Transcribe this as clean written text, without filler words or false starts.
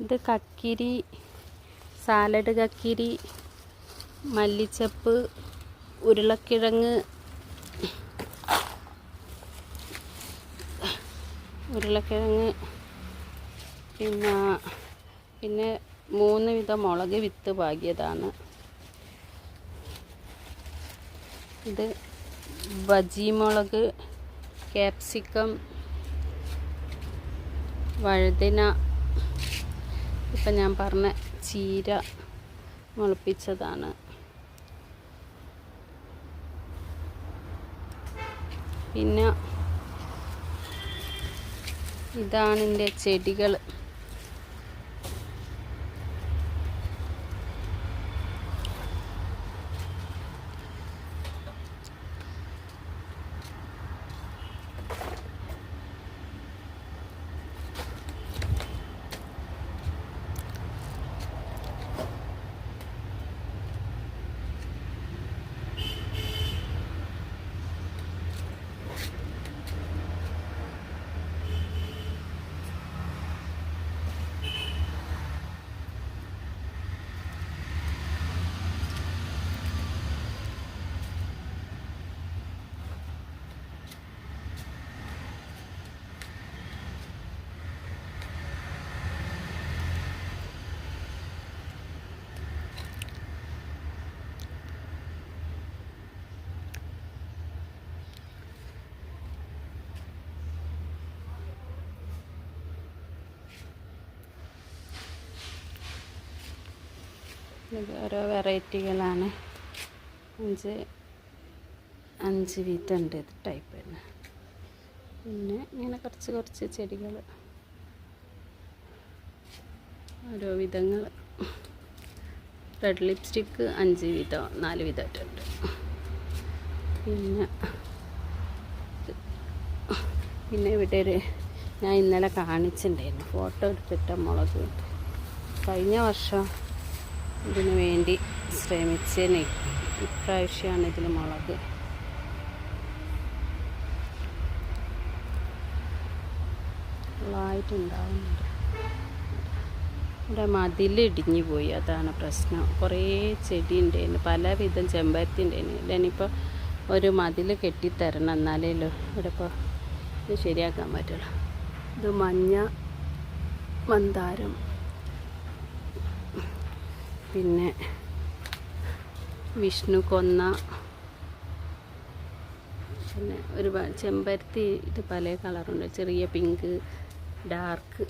ഇത് കക്കിരി, സാലഡ് കക്കിരി, മല്ലിച്ചപ്പ്, ഉരുളക്കിഴങ്ങ്, പിന്നെ 3 വിധം മുളക് വിത്ത് പാകിയതാണ്. ഇത് ബജി മുളക്, ക്യാപ്സിക്കം, വഴുതന, ഇപ്പം ഞാൻ പറഞ്ഞ ചീര മുളപ്പിച്ചതാണ്. പിന്നെ ഇതാണ് എൻ്റെ ചെടികൾ. ഇത് ഓരോ വെറൈറ്റികളാണ്. 5 വീതമുണ്ട് ഇത് ടൈപ്പ് തന്നെ. പിന്നെ ഇങ്ങനെ കുറച്ച് ചെടികൾ ഓരോ വിധങ്ങൾ. റെഡ് ലിപ്സ്റ്റിക്ക് 5 വീതം 4 വീതമായിട്ടുണ്ട്. പിന്നെ ഇവിടെ ഞാൻ ഇന്നലെ കാണിച്ചിട്ടുണ്ടായിരുന്നു ഫോട്ടോ എടുത്തിട്ട മുളക്. കഴിഞ്ഞ വർഷം ഇതിനു വേണ്ടി ശ്രമിച്ചതിന് ഇപ്രാവശ്യമാണ് ഇതിൽ മുളക്. ഫുള്ളായിട്ടുണ്ടാവുന്നുണ്ട്. ഇവിടെ മതിലിടിഞ്ഞു പോയി, അതാണ് പ്രശ്നം. കുറേ ചെടി ഉണ്ടായിരുന്നു, പലവിധം ചെമ്പരത്തി ഉണ്ടായിരുന്നു. ഇനിയിപ്പോൾ ഒരു മതിൽ കെട്ടിത്തരണം, എന്നാലേ ഇവിടെ ഇപ്പോൾ ഇത് ശരിയാക്കാൻ പറ്റുള്ളൂ. ഇത് മഞ്ഞ മന്ദാരം, പിന്നെ വിഷ്ണു കൊന്ന, പിന്നെ ഒരുപാട് ചെമ്പരത്തി. ഇത് പല കളറുണ്ട്, ചെറിയ പിങ്ക്, ഡാർക്ക്